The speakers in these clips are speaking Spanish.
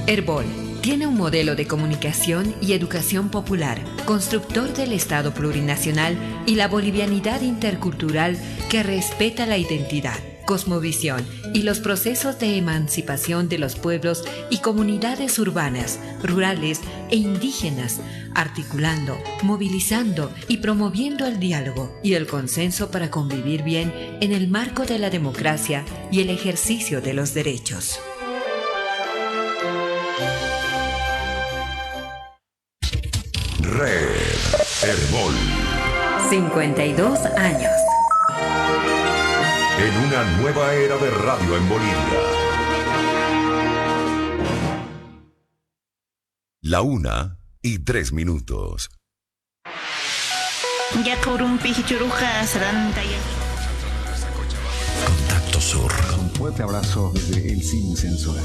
Herbol tiene un modelo de comunicación y educación popular, constructor del Estado plurinacional y la bolivianidad intercultural que respeta la identidad, cosmovisión y los procesos de emancipación de los pueblos y comunidades urbanas, rurales e indígenas, articulando, movilizando y promoviendo el diálogo y el consenso para convivir bien en el marco de la democracia y el ejercicio de los derechos. Red Herbol. 52 años. En una nueva era de radio en Bolivia. La 1:03. Contacto Sur. Un fuerte abrazo desde el Sin Censura.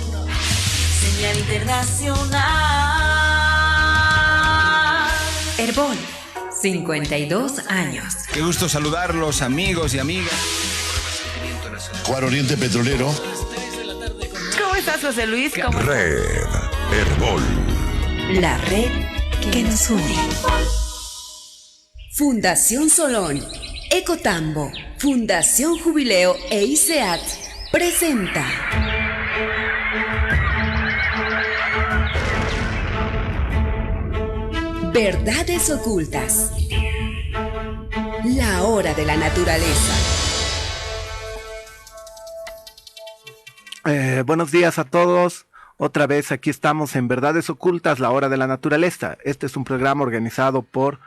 Señal internacional. Herbol, 52 años. Qué gusto saludarlos, amigos y amigas. Cuar Oriente Petrolero. ¿Cómo estás, José Luis? ¿Cómo Red Herbol. La red que nos une. Fundación Solón, Ecotambo, Fundación Jubileo e ICEAT presenta Verdades Ocultas. La hora de la naturaleza. Buenos días a todos. Otra vez aquí estamos en Verdades Ocultas, la hora de la naturaleza. Este es un programa organizado por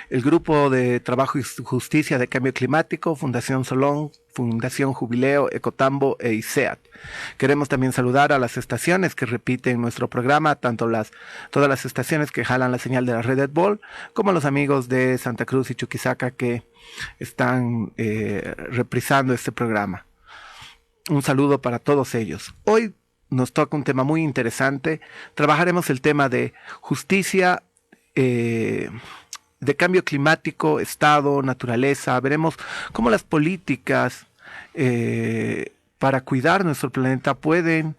el Grupo de Trabajo y Justicia de Cambio Climático, Fundación Solón, Fundación Jubileo, Ecotambo e ICEAT. Queremos también saludar a las estaciones que repiten nuestro programa, todas las estaciones que jalan la señal de la red Herbol, como a los amigos de Santa Cruz y Chuquisaca que están reprisando este programa. Un saludo para todos ellos. Hoy nos toca un tema muy interesante. Trabajaremos el tema de justicia, de cambio climático, Estado, naturaleza. Veremos cómo las políticas para cuidar nuestro planeta pueden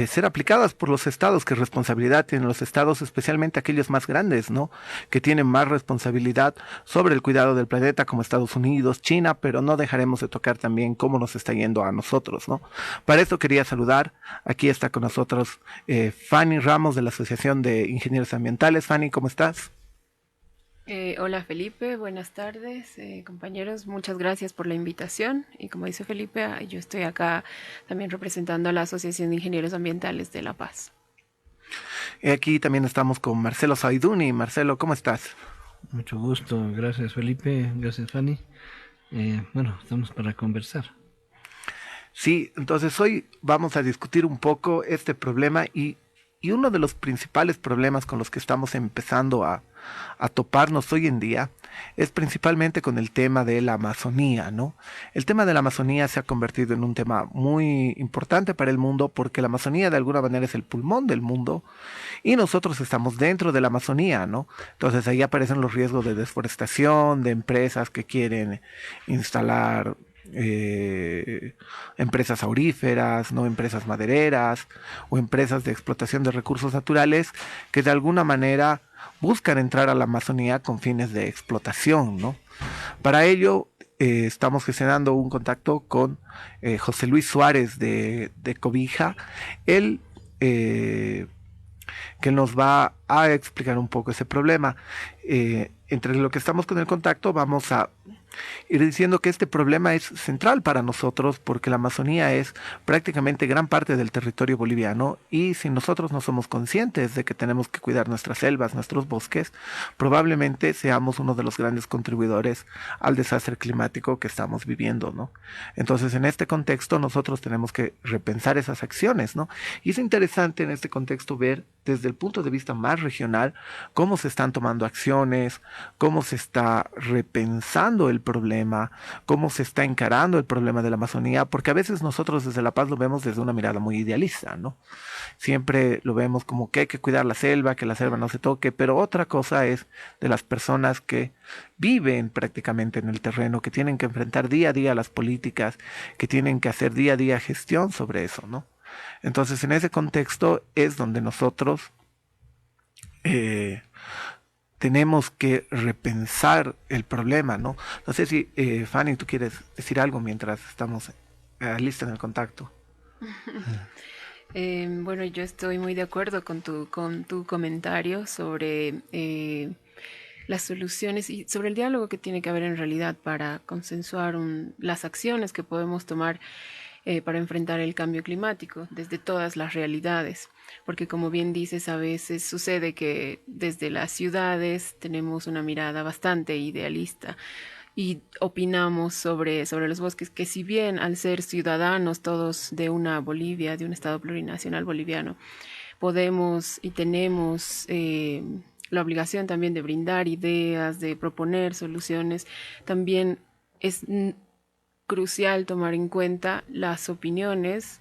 ser aplicadas por los estados. ¿Qué responsabilidad tienen los estados, especialmente aquellos más grandes, ¿no? Que tienen más responsabilidad sobre el cuidado del planeta, como Estados Unidos, China, pero no dejaremos de tocar también cómo nos está yendo a nosotros, ¿no? Para esto quería saludar, aquí está con nosotros Fanny Ramos de la Asociación de Ingenieros Ambientales. Fanny, ¿cómo estás? Hola Felipe, buenas tardes compañeros, muchas gracias por la invitación y como dice Felipe, yo estoy acá también representando a la Asociación de Ingenieros Ambientales de La Paz. Aquí también estamos con Marcelo Saiduni. Marcelo, ¿cómo estás? Mucho gusto, gracias Felipe, gracias Fanny. Bueno, estamos para conversar. Sí, entonces hoy vamos a discutir un poco este problema y uno de los principales problemas con los que estamos empezando a toparnos hoy en día es principalmente con el tema de la Amazonía, ¿no? El tema de la Amazonía se ha convertido en un tema muy importante para el mundo porque la Amazonía de alguna manera es el pulmón del mundo y nosotros estamos dentro de la Amazonía, ¿no? Entonces ahí aparecen los riesgos de deforestación, de empresas que quieren instalar empresas auríferas, no empresas madereras o empresas de explotación de recursos naturales que de alguna manera buscan entrar a la Amazonía con fines de explotación, ¿no? Para ello estamos gestionando un contacto con José Luis Suárez de Cobija. Él que nos va a explicar un poco ese problema. Entre lo que estamos con el contacto vamos a ir diciendo que este problema es central para nosotros porque la Amazonía es prácticamente gran parte del territorio boliviano y si nosotros no somos conscientes de que tenemos que cuidar nuestras selvas, nuestros bosques, probablemente seamos uno de los grandes contribuidores al desastre climático que estamos viviendo, ¿no? Entonces, en este contexto nosotros tenemos que repensar esas acciones, ¿no? Y es interesante en este contexto ver desde el punto de vista más regional cómo se están tomando acciones, cómo se está repensando el problema, cómo se está encarando el problema de la Amazonía, porque a veces nosotros desde La Paz lo vemos desde una mirada muy idealista, ¿no? Siempre lo vemos como que hay que cuidar la selva, que la selva no se toque, pero otra cosa es de las personas que viven prácticamente en el terreno, que tienen que enfrentar día a día las políticas, que tienen que hacer día a día gestión sobre eso, ¿no? Entonces, en ese contexto es donde nosotros tenemos que repensar el problema, ¿no? No sé si, Fanny, tú quieres decir algo mientras estamos listos en el contacto. Bueno, yo estoy muy de acuerdo con tu comentario sobre las soluciones y sobre el diálogo que tiene que haber en realidad para consensuar las acciones que podemos tomar para enfrentar el cambio climático desde todas las realidades. Porque como bien dices, a veces sucede que desde las ciudades tenemos una mirada bastante idealista y opinamos sobre los bosques, que si bien al ser ciudadanos todos de una Bolivia, de un Estado plurinacional boliviano, podemos y tenemos la obligación también de brindar ideas, de proponer soluciones, también es crucial tomar en cuenta las opiniones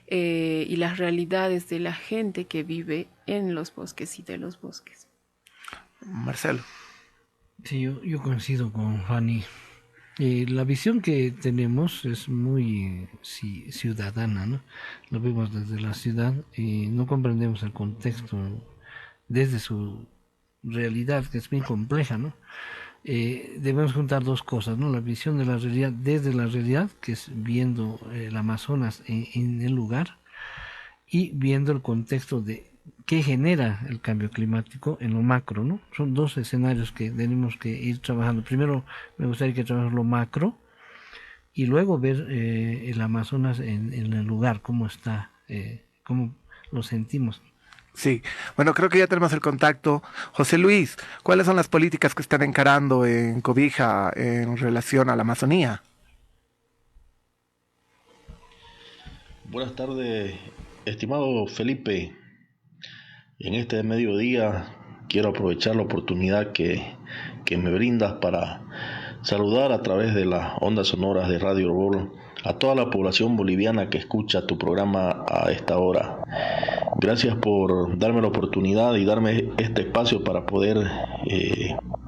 y las realidades de la gente que vive en los bosques y de los bosques. Marcelo. Sí, yo coincido con Fanny. La visión que tenemos es muy ciudadana, ¿no? Lo vemos desde la ciudad y no comprendemos el contexto desde su realidad, que es bien compleja, ¿no? Debemos juntar dos cosas, ¿no? La visión de la realidad desde la realidad, que es viendo el Amazonas en el lugar, y viendo el contexto de qué genera el cambio climático en lo macro, ¿no? Son dos escenarios que tenemos que ir trabajando. Primero me gustaría que trabajemos lo macro y luego ver el Amazonas en el lugar, cómo está, cómo lo sentimos. Sí, bueno, creo que ya tenemos el contacto. José Luis, ¿cuáles son las políticas que están encarando en Cobija en relación a la Amazonía? Buenas tardes, estimado Felipe. En este mediodía quiero aprovechar la oportunidad que me brindas para saludar a través de las ondas sonoras de Radio Herbol a toda la población boliviana que escucha tu programa a esta hora. Gracias por darme la oportunidad y darme este espacio para poder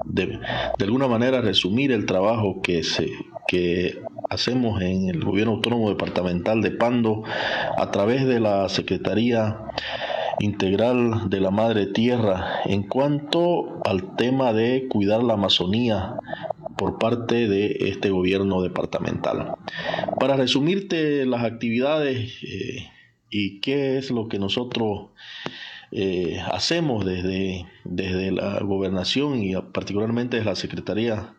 de alguna manera resumir el trabajo que hacemos en el Gobierno Autónomo Departamental de Pando a través de la Secretaría Integral de la Madre Tierra en cuanto al tema de cuidar la Amazonía por parte de este gobierno departamental. Para resumirte las actividades y qué es lo que nosotros hacemos desde la gobernación y particularmente desde la Secretaría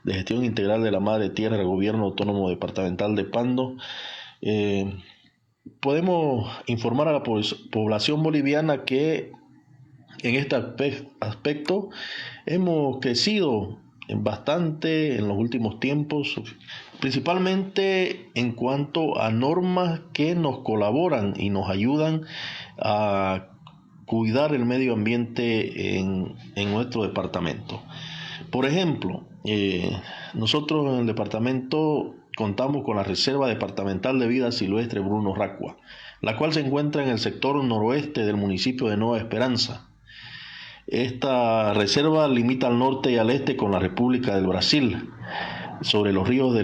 de Gestión Integral de la Madre Tierra del Gobierno Autónomo Departamental de Pando, podemos informar a la población boliviana que en este aspecto hemos crecido bastante en los últimos tiempos, principalmente en cuanto a normas que nos colaboran y nos ayudan a cuidar el medio ambiente en nuestro departamento. Por ejemplo, nosotros en el departamento contamos con la Reserva Departamental de Vida Silvestre Bruno Racua, la cual se encuentra en el sector noroeste del municipio de Nueva Esperanza. Esta reserva limita al norte y al este con la República del Brasil, sobre los ríos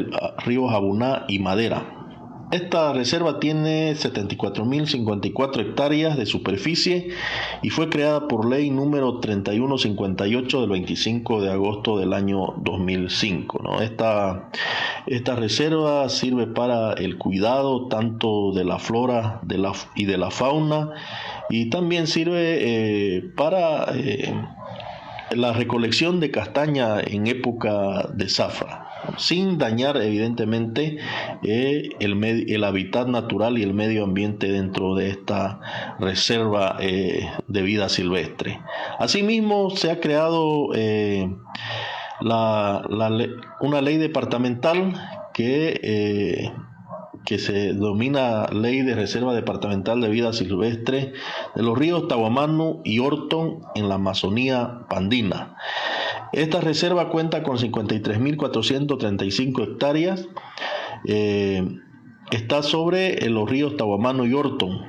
Abuná y Madera. Esta reserva tiene 74.054 hectáreas de superficie y fue creada por ley número 3158 del 25 de agosto del año 2005, ¿no? Esta reserva sirve para el cuidado tanto de la flora y de la fauna, y también sirve para la recolección de castaña en época de zafra, sin dañar evidentemente el hábitat natural y el medio ambiente dentro de esta reserva de vida silvestre. Asimismo, se ha creado una ley departamental que se denomina Ley de Reserva Departamental de Vida Silvestre de los ríos Tahuamanu y Orton en la Amazonía Andina. Esta reserva cuenta con 53.435 hectáreas. Está sobre los ríos Tahuamanu y Orton,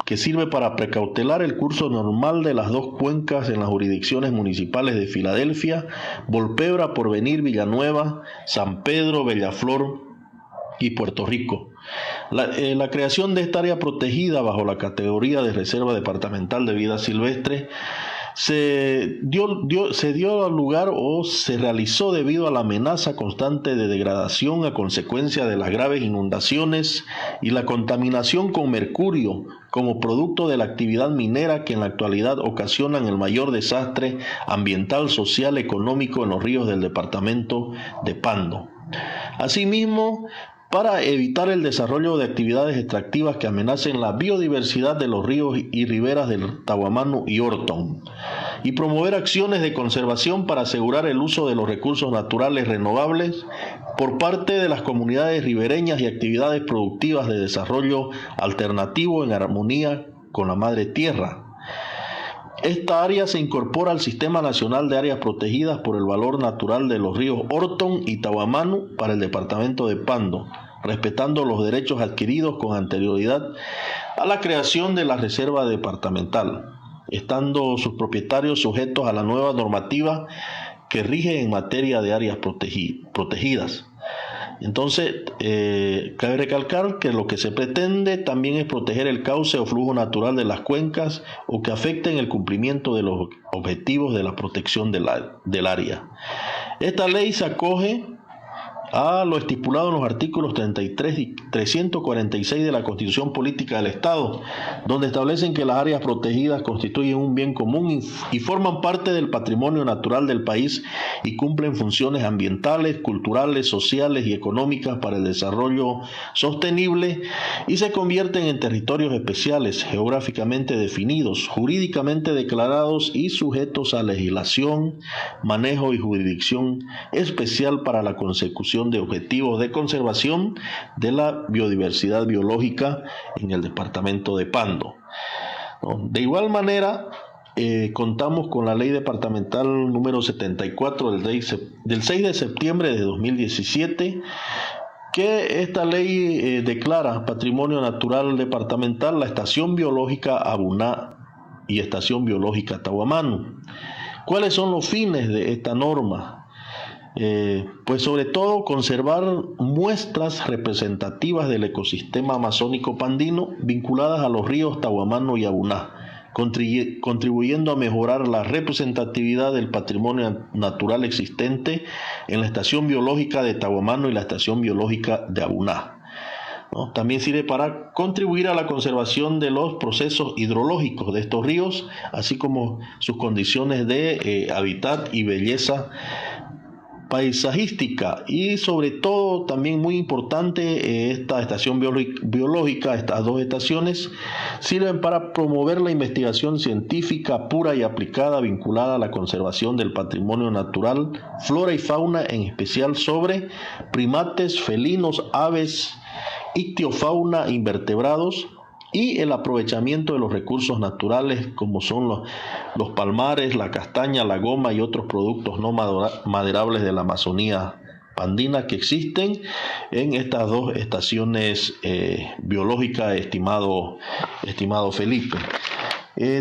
que sirve para precautelar el curso normal de las dos cuencas en las jurisdicciones municipales de Filadelfia, Volpebra, Porvenir, Villanueva, San Pedro, Bellaflor y Puerto Rico. La creación de esta área protegida bajo la categoría de Reserva Departamental de Vida Silvestre se dio lugar o se realizó debido a la amenaza constante de degradación a consecuencia de las graves inundaciones y la contaminación con mercurio como producto de la actividad minera que en la actualidad ocasionan el mayor desastre ambiental, social, económico en los ríos del departamento de Pando. Asimismo, para evitar el desarrollo de actividades extractivas que amenacen la biodiversidad de los ríos y riberas del Tahuamanu y Orton, y promover acciones de conservación para asegurar el uso de los recursos naturales renovables por parte de las comunidades ribereñas y actividades productivas de desarrollo alternativo en armonía con la madre tierra. Esta área se incorpora al Sistema Nacional de Áreas Protegidas por el valor natural de los ríos Orton y Tahuamanu para el departamento de Pando, respetando los derechos adquiridos con anterioridad a la creación de la reserva departamental, estando sus propietarios sujetos a la nueva normativa que rige en materia de áreas protegidas. Entonces, cabe recalcar que lo que se pretende también es proteger el cauce o flujo natural de las cuencas o que afecten el cumplimiento de los objetivos de la protección del área. Esta ley se acoge a lo estipulado en los artículos 33 y 346 de la Constitución Política del Estado, donde establecen que las áreas protegidas constituyen un bien común y forman parte del patrimonio natural del país y cumplen funciones ambientales, culturales, sociales y económicas para el desarrollo sostenible y se convierten en territorios especiales, geográficamente definidos, jurídicamente declarados y sujetos a legislación, manejo y jurisdicción especial para la consecución de objetivos de conservación de la biodiversidad biológica en el departamento de Pando. De igual manera, contamos con la ley departamental número 74 del 6 de septiembre de 2017, que esta ley declara patrimonio natural departamental la estación biológica Abuná y estación biológica Tahuamanu. ¿Cuáles son los fines de esta norma? Pues sobre todo conservar muestras representativas del ecosistema amazónico pandino vinculadas a los ríos Tahuamanu y Abuná, contribuyendo a mejorar la representatividad del patrimonio natural existente en la estación biológica de Tahuamanu y la estación biológica de Abuná. También sirve para contribuir a la conservación de los procesos hidrológicos de estos ríos, así como sus condiciones de hábitat y belleza paisajística, y sobre todo también muy importante, esta estación biológica, estas dos estaciones sirven para promover la investigación científica pura y aplicada vinculada a la conservación del patrimonio natural, flora y fauna, en especial sobre primates, felinos, aves, ictiofauna, invertebrados, y el aprovechamiento de los recursos naturales como son los palmares, la castaña, la goma y otros productos no maderables de la Amazonía andina que existen en estas dos estaciones biológicas, estimado Felipe.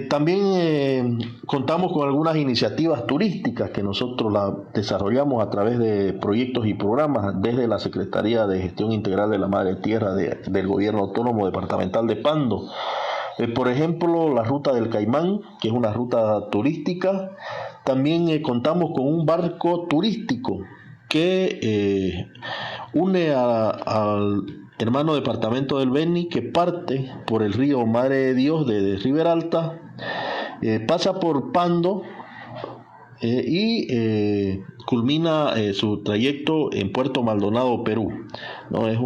También contamos con algunas iniciativas turísticas que nosotros las desarrollamos a través de proyectos y programas desde la Secretaría de Gestión Integral de la Madre Tierra del Gobierno Autónomo Departamental de Pando. Por ejemplo, la Ruta del Caimán, que es una ruta turística. También contamos con un barco turístico que une al hermano departamento del Beni, que parte por el río Madre de Dios de Riberalta, pasa por Pando y culmina su trayecto en Puerto Maldonado, Perú. Es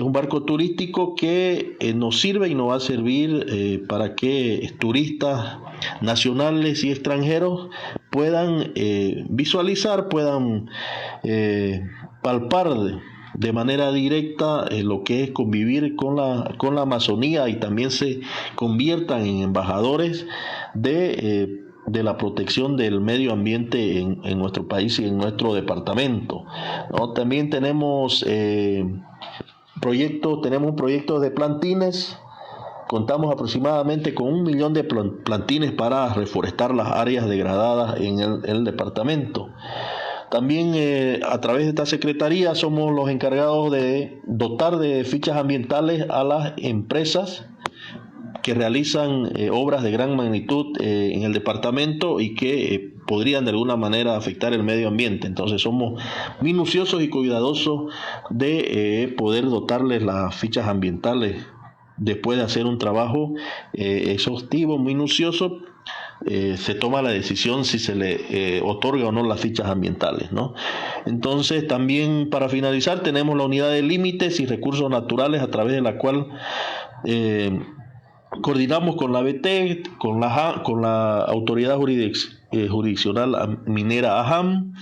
un barco turístico que nos sirve y nos va a servir para que turistas nacionales y extranjeros puedan visualizar, puedan palpar de manera directa lo que es convivir con la Amazonía, y también se conviertan en embajadores de la protección del medio ambiente en nuestro país y en nuestro departamento. También tenemos proyectos de plantines. Contamos aproximadamente con 1 millón de plantines para reforestar las áreas degradadas en el departamento. También a través de esta secretaría somos los encargados de dotar de fichas ambientales a las empresas que realizan obras de gran magnitud en el departamento y que podrían de alguna manera afectar el medio ambiente. Entonces somos minuciosos y cuidadosos de poder dotarles las fichas ambientales después de hacer un trabajo exhaustivo, minucioso. Se toma la decisión si se le otorga o no las fichas ambientales, ¿no? Entonces, también para finalizar, tenemos la unidad de límites y recursos naturales a través de la cual coordinamos con la ABT, con la autoridad jurisdiccional minera AJAM,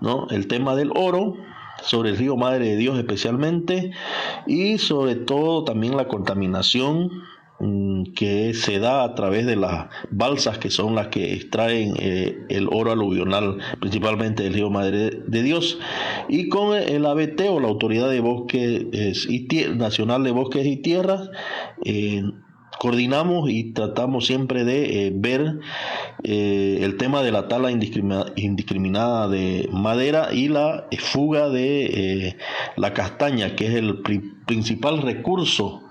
¿no? El tema del oro, sobre el río Madre de Dios especialmente, y sobre todo también la contaminación que se da a través de las balsas, que son las que extraen el oro aluvional, principalmente del río Madre de Dios, y con el ABT, o la Autoridad de Bosques Nacional de Bosques y Tierras, coordinamos y tratamos siempre de ver el tema de la tala indiscriminada de madera y la fuga de la castaña, que es el principal recurso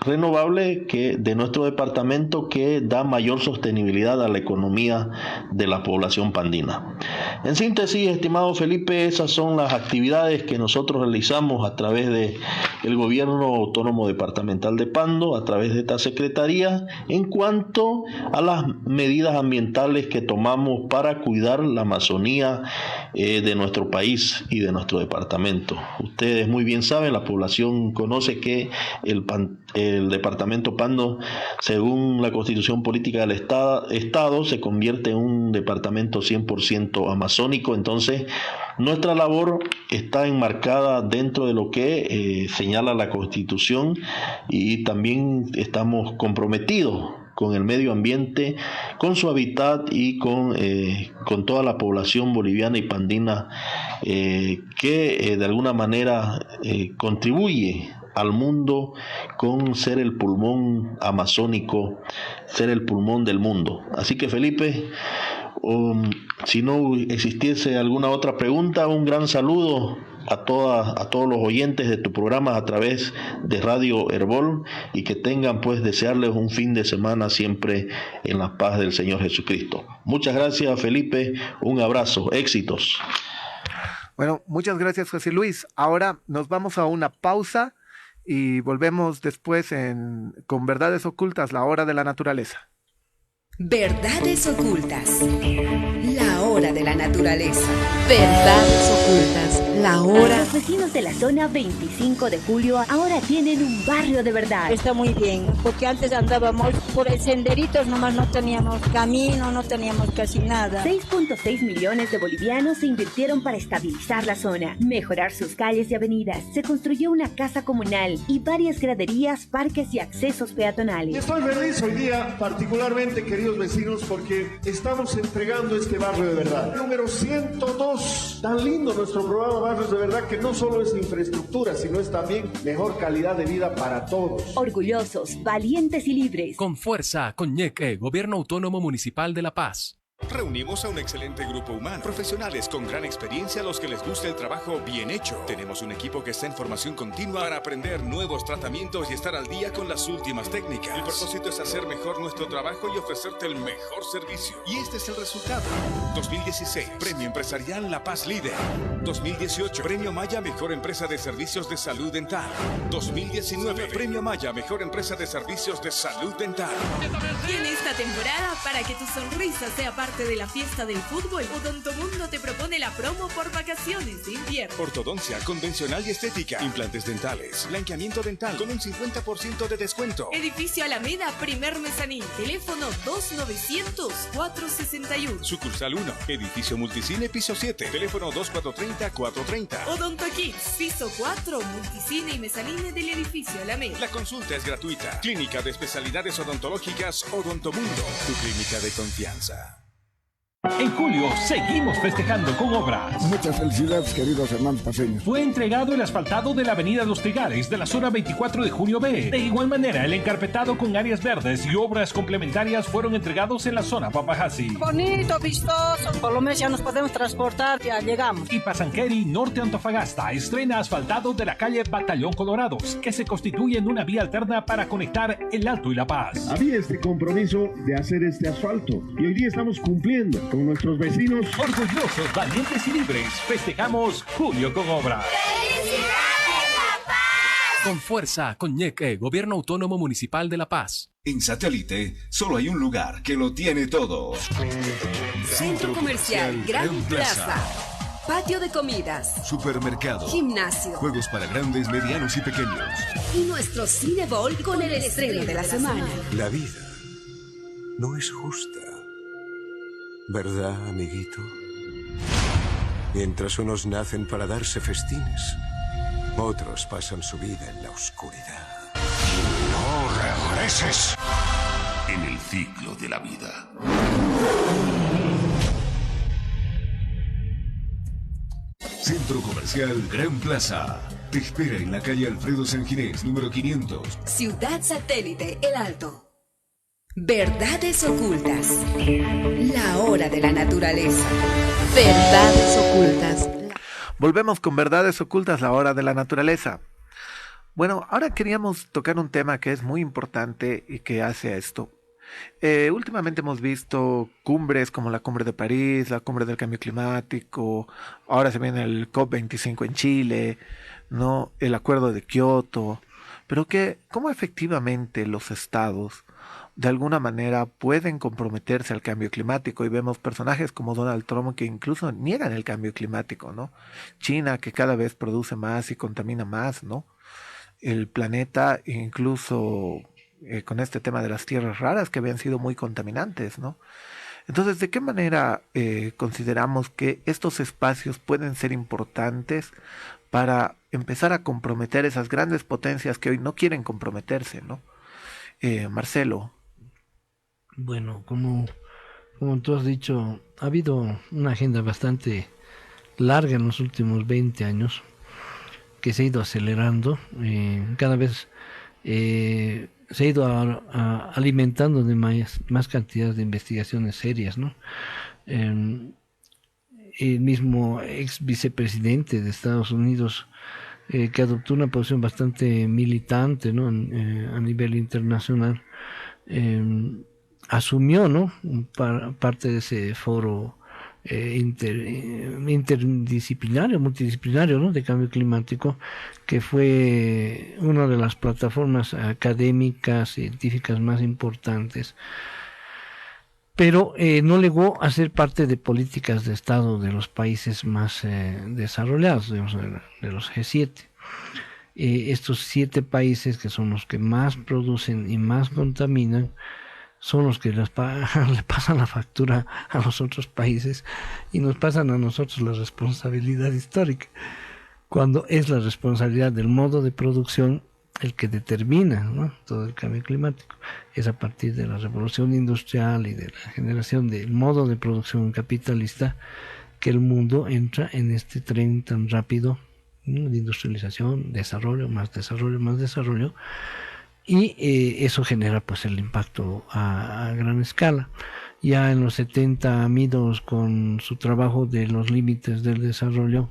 renovable de nuestro departamento, que da mayor sostenibilidad a la economía de la población pandina. En síntesis, estimado Felipe, esas son las actividades que nosotros realizamos a través del Gobierno Autónomo Departamental de Pando, a través de esta secretaría, en cuanto a las medidas ambientales que tomamos para cuidar la Amazonía de nuestro país y de nuestro departamento. Ustedes muy bien saben, la población conoce que el departamento Pando, según la Constitución Política del Estado, se convierte en un departamento 100% amazónico. Entonces, nuestra labor está enmarcada dentro de lo que señala la Constitución, y también estamos comprometidos con el medio ambiente, con su hábitat y con toda la población boliviana y pandina que de alguna manera contribuye al mundo con ser el pulmón amazónico, ser el pulmón del mundo. Así que, Felipe, si no existiese alguna otra pregunta, un gran saludo a todos los oyentes de tu programa a través de Radio Herbol, y que tengan, pues, desearles un fin de semana siempre en la paz del Señor Jesucristo. Muchas gracias, Felipe, un abrazo, éxitos. Bueno, muchas gracias, José Luis. Ahora nos vamos a una pausa y volvemos después con Verdades Ocultas, la hora de la naturaleza. Verdades Ocultas, la hora de la naturaleza. Verdades Ocultas, la hora. Los vecinos de la zona 25 de julio ahora tienen un barrio de verdad. Está muy bien, porque antes andábamos por senderitos, nomás no teníamos camino, no teníamos casi nada. 6.6 millones de bolivianos se invirtieron para estabilizar la zona, mejorar sus calles y avenidas. Se construyó una casa comunal y varias graderías, parques y accesos peatonales. Estoy feliz hoy día, particularmente, queridos vecinos, porque estamos entregando este barrio de verdad. Número 102. Tan lindo nuestro programa Barrios de Verdad, que no solo es infraestructura, sino es también mejor calidad de vida para todos. Orgullosos, valientes y libres. Con fuerza, con Ñeque, Gobierno Autónomo Municipal de La Paz. Reunimos a un excelente grupo humano, profesionales con gran experiencia a los que les gusta el trabajo bien hecho. Tenemos un equipo que está en formación continua para aprender nuevos tratamientos y estar al día con las últimas técnicas. El propósito es hacer mejor nuestro trabajo y ofrecerte el mejor servicio. Y este es el resultado. 2016, Premio Empresarial La Paz Líder. 2018, Premio Maya Mejor Empresa de Servicios de Salud Dental. 2019, Premio Maya Mejor Empresa de Servicios de Salud Dental. Y en esta temporada, para que tu sonrisa sea parte de la fiesta del fútbol, Odontomundo te propone la promo por vacaciones de invierno. Ortodoncia convencional y estética, implantes dentales, blanqueamiento dental con un 50% de descuento. Edificio Alameda, primer mezanín, teléfono 2900-461. Sucursal 1, edificio Multicine, piso 7, teléfono 2430-430. Odonto Kids, piso 4, Multicine y mezanine del edificio Alameda. La consulta es gratuita. Clínica de Especialidades Odontológicas Odontomundo, tu clínica de confianza. En julio seguimos festejando con obras. Muchas felicidades, queridos hermanos paseños. Fue entregado el asfaltado de la avenida Los Trigares de la zona 24 de Junio B. De igual manera, el encarpetado con áreas verdes y obras complementarias fueron entregados en la zona Papajasi. Bonito, vistoso. Por lo menos ya nos podemos transportar, ya llegamos. Y Pasanqueri, Norte Antofagasta, estrena asfaltado de la calle Batallón Colorados, que se constituye en una vía alterna para conectar el Alto y La Paz. Había este compromiso de hacer este asfalto y hoy día estamos cumpliendo con nuestros vecinos. Orgullosos, valientes y libres, festejamos Julio con obras. Con fuerza, con Ñeque, Gobierno Autónomo Municipal de La Paz. En Satélite, solo hay un lugar que lo tiene todo. Centro Comercial Gran Plaza. Patio de comidas. Supermercado. Gimnasio. Juegos para grandes, medianos y pequeños. Y nuestro Cine Ball con el estreno de la semana. La vida no es justa. ¿Verdad, amiguito? Mientras unos nacen para darse festines, otros pasan su vida en la oscuridad. No regreses en el ciclo de la vida. Centro Comercial Gran Plaza. Te espera en la calle Alfredo Sanginés, número 500. Ciudad Satélite, El Alto. Verdades ocultas. La hora de la naturaleza. Verdades ocultas. Volvemos con Verdades ocultas, la hora de la naturaleza. Bueno, ahora queríamos tocar un tema que es muy importante y que hace a esto. Últimamente hemos visto cumbres como la cumbre de París, la cumbre del cambio climático, ahora se viene el COP25 en Chile, ¿no? El acuerdo de Kioto, pero cómo efectivamente los estados de alguna manera pueden comprometerse al cambio climático, y vemos personajes como Donald Trump que incluso niegan el cambio climático, ¿no? China, que cada vez produce más y contamina más, ¿no? El planeta, incluso con este tema de las tierras raras que habían sido muy contaminantes, ¿no? Entonces, ¿de qué manera consideramos que estos espacios pueden ser importantes para empezar a comprometer esas grandes potencias que hoy no quieren comprometerse, ¿no? Marcelo. Bueno, como tú has dicho, ha habido una agenda bastante larga en los últimos 20 años que se ha ido acelerando, cada vez se ha ido alimentando de más cantidad de investigaciones serias, ¿no? El mismo ex vicepresidente de Estados Unidos, que adoptó una posición bastante militante, ¿no? A nivel internacional, asumió, ¿no? Parte de ese foro interdisciplinario, multidisciplinario, ¿no? De cambio climático, que fue una de las plataformas académicas, científicas más importantes, pero no llegó a ser parte de políticas de Estado de los países más desarrollados, digamos, de los G7. Estos 7 países, que son los que más producen y más contaminan, son los que le pasan la factura a los otros países y nos pasan a nosotros la responsabilidad histórica, cuando es la responsabilidad del modo de producción el que determina, ¿no? Todo el cambio climático. Es a partir de la revolución industrial y de la generación del modo de producción capitalista que el mundo entra en este tren tan rápido, ¿no? De industrialización, desarrollo, más desarrollo, más desarrollo, y eso genera pues el impacto a gran escala. Ya en los 70 Meadows, con su trabajo de los límites del desarrollo,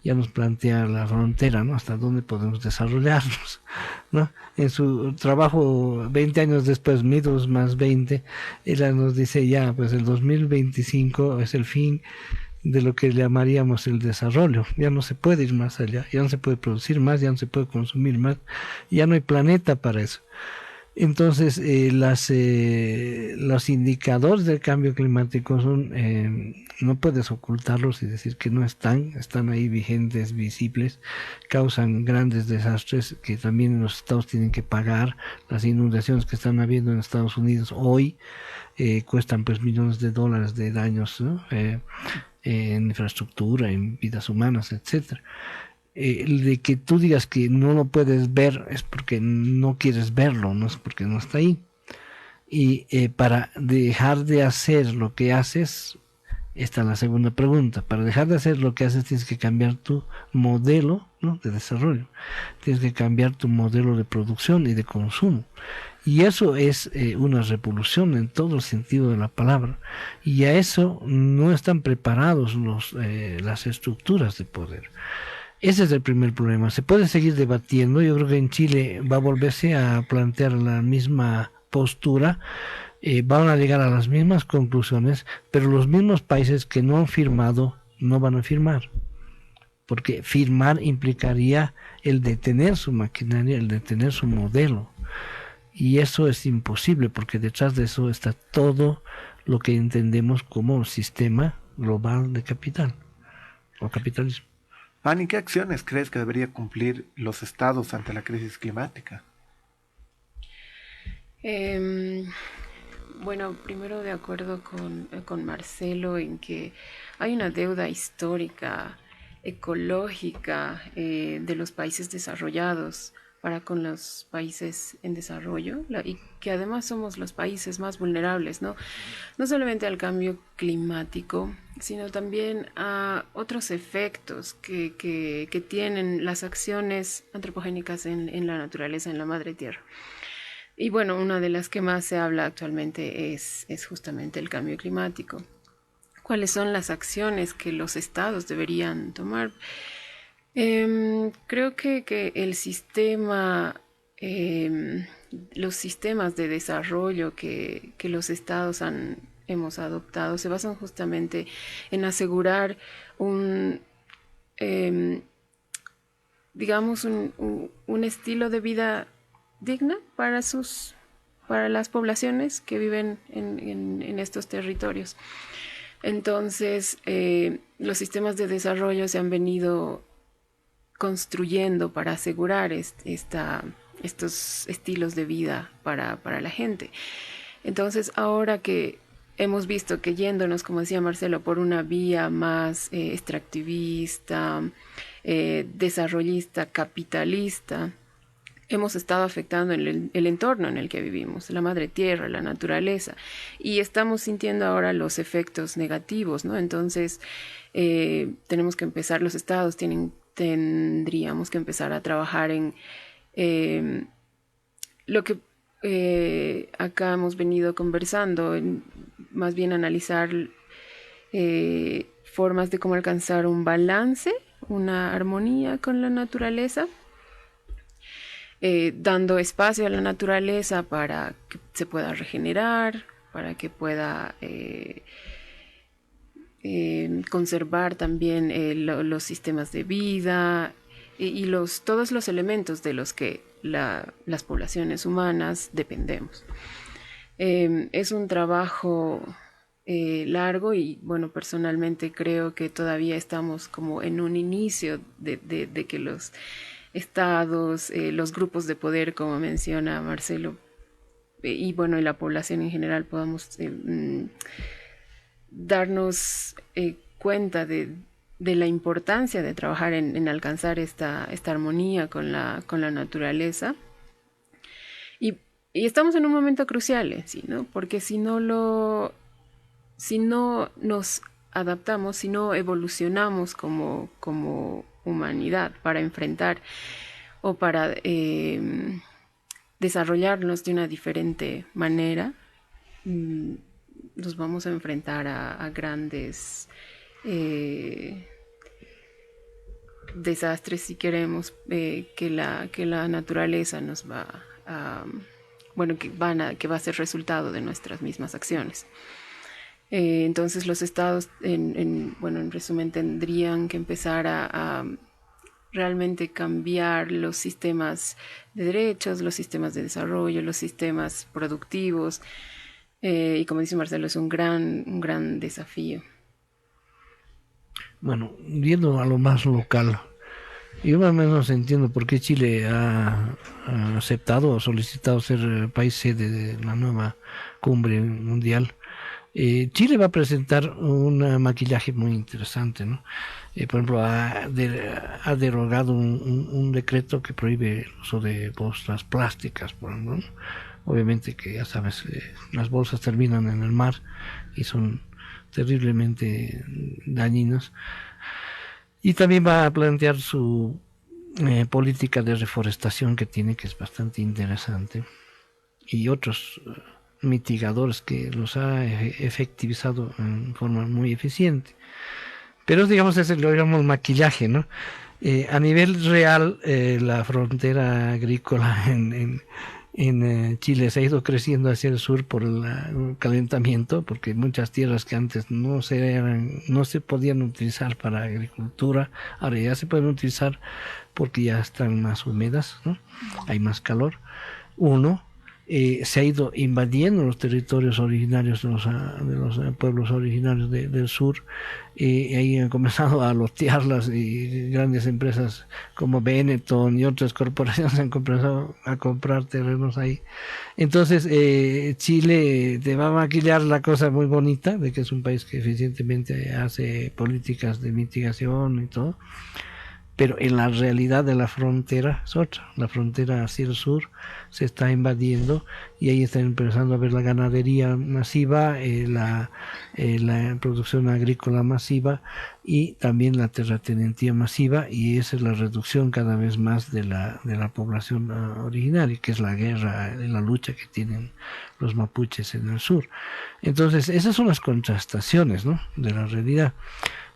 ya nos plantea la frontera, ¿no? Hasta dónde podemos desarrollarnos, ¿no? En su trabajo 20 años después, Meadows más 20, ella nos dice ya, pues el 2025 es el fin de lo que llamaríamos el desarrollo. Ya no se puede ir más allá, ya no se puede producir más, ya no se puede consumir más, ya no hay planeta para eso. Entonces, los indicadores del cambio climático son, no puedes ocultarlos y decir que no están ahí vigentes, visibles, causan grandes desastres que también los estados tienen que pagar. Las inundaciones que están habiendo en Estados Unidos hoy cuestan pues millones de dólares de daños, ¿no? En infraestructura, en vidas humanas, etcétera. De que tú digas que no lo puedes ver es porque no quieres verlo, no es porque no está ahí. Y para dejar de hacer lo que haces, Esta es la segunda pregunta. Para dejar de hacer lo que haces tienes que cambiar tu modelo, ¿no?, de desarrollo. Tienes que cambiar tu modelo de producción y de consumo. Y eso es una revolución en todo el sentido de la palabra. Y a eso no están preparados las estructuras de poder. Ese es el primer problema. Se puede seguir debatiendo. Yo creo que en Chile va a volverse a plantear la misma postura. Van a llegar a las mismas conclusiones, pero los mismos países que no han firmado no van a firmar, porque firmar implicaría el detener su maquinaria, el detener su modelo, y eso es imposible, porque detrás de eso está todo lo que entendemos como sistema global de capital o capitalismo. Fanny, ¿qué acciones crees que deberían cumplir los estados ante la crisis climática? Bueno, primero de acuerdo con Marcelo en que hay una deuda histórica, ecológica de los países desarrollados para con los países en desarrollo, y que además somos los países más vulnerables, ¿no? No solamente al cambio climático, sino también a otros efectos que tienen las acciones antropogénicas en la naturaleza, en la madre tierra. Y bueno, una de las que más se habla actualmente es justamente el cambio climático. ¿Cuáles son las acciones que los estados deberían tomar? Creo que el sistema, los sistemas de desarrollo que los estados hemos adoptado se basan justamente en asegurar un estilo de vida digna para las poblaciones que viven en estos territorios. Entonces, los sistemas de desarrollo se han venido construyendo para asegurar estos estilos de vida para la gente. Entonces, ahora que hemos visto que yéndonos, como decía Marcelo, por una vía más extractivista, desarrollista, capitalista, hemos estado afectando el entorno en el que vivimos, la madre tierra, la naturaleza, y estamos sintiendo ahora los efectos negativos, ¿no? Entonces, tenemos que empezar, los estados tendríamos que empezar a trabajar en lo que acá hemos venido conversando, más bien analizar formas de cómo alcanzar un balance, una armonía con la naturaleza, dando espacio a la naturaleza para que se pueda regenerar, para que pueda conservar también los sistemas de vida y todos los elementos de los que las poblaciones humanas dependemos. Es un trabajo largo y, bueno, personalmente creo que todavía estamos como en un inicio de que los estados, los grupos de poder, como menciona Marcelo, y bueno, y la población en general podamos darnos cuenta de la importancia de trabajar en alcanzar esta armonía con la naturaleza. Y estamos en un momento crucial, ¿sí, no? Porque si no nos adaptamos, si no evolucionamos como humanidad para enfrentar o para desarrollarnos de una diferente manera, nos vamos a enfrentar a grandes desastres, si queremos, que la naturaleza nos va a, que va a ser resultado de nuestras mismas acciones. Entonces los estados, en resumen, tendrían que empezar a realmente cambiar los sistemas de derechos, los sistemas de desarrollo, los sistemas productivos, y como dice Marcelo, es un gran desafío. Bueno, viendo a lo más local, yo más o menos entiendo por qué Chile ha aceptado o solicitado ser país sede de la nueva cumbre mundial. Chile va a presentar un maquillaje muy interesante, ¿no? Por ejemplo, ha derogado un decreto que prohíbe el uso de bolsas plásticas, por ejemplo, ¿no? Obviamente que ya sabes, las bolsas terminan en el mar y son terriblemente dañinos. Y también va a plantear su política de reforestación que tiene, que es bastante interesante, y otros mitigadores que los ha efectivizado en forma muy eficiente. Pero digamos, ese lo llamamos maquillaje, ¿no? A nivel real, la frontera agrícola en Chile se ha ido creciendo hacia el sur por el calentamiento, porque muchas tierras que antes no se podían utilizar para agricultura, ahora ya se pueden utilizar porque ya están más húmedas, ¿no? Hay más calor. Se ha ido invadiendo los territorios originarios de los pueblos originarios del sur, y ahí han comenzado a lotearlas, y grandes empresas como Benetton y otras corporaciones han comenzado a comprar terrenos ahí. Entonces Chile te va a maquillar la cosa muy bonita de que es un país que eficientemente hace políticas de mitigación y todo, pero en la realidad de la frontera es otra. La frontera hacia el sur se está invadiendo, y ahí están empezando a ver la ganadería masiva, la producción agrícola masiva, y también la terratenentía masiva, y esa es la reducción cada vez más de la población originaria, que es la guerra, la lucha que tienen los mapuches en el sur. Entonces esas son las contrastaciones, ¿no?, de la realidad.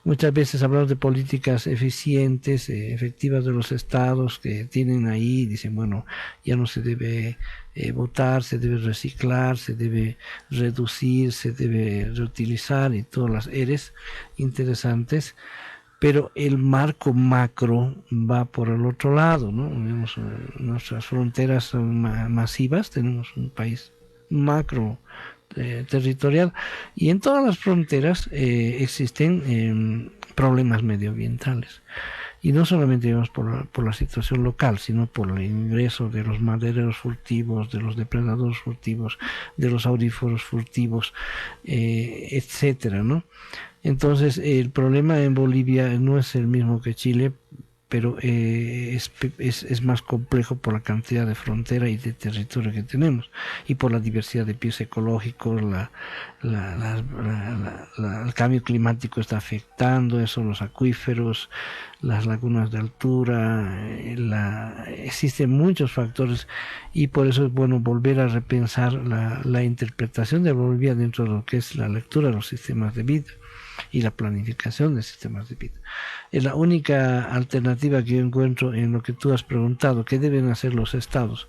Muchas veces hablamos de políticas eficientes, efectivas de los estados que tienen ahí, dicen, bueno, ya no se debe botar, se debe reciclar, se debe reducir, se debe reutilizar, y todas las eres interesantes, pero el marco macro va por el otro lado, ¿no? Nuestras fronteras son masivas, tenemos un país macro territorial, y en todas las fronteras existen problemas medioambientales, y no solamente digamos por la situación local, sino por el ingreso de los madereros furtivos, de los depredadores furtivos, de los auríferos furtivos, etcétera, ¿no? Entonces el problema en Bolivia no es el mismo que Chile, pero es más complejo por la cantidad de frontera y de territorio que tenemos, y por la diversidad de pies ecológicos. El cambio climático está afectando eso, los acuíferos, las lagunas de altura, existen muchos factores, y por eso es bueno volver a repensar la interpretación de Bolivia dentro de lo que es la lectura de los sistemas de vida y la planificación de sistemas de vida. Es la única alternativa que yo encuentro en lo que tú has preguntado: ¿qué deben hacer los estados?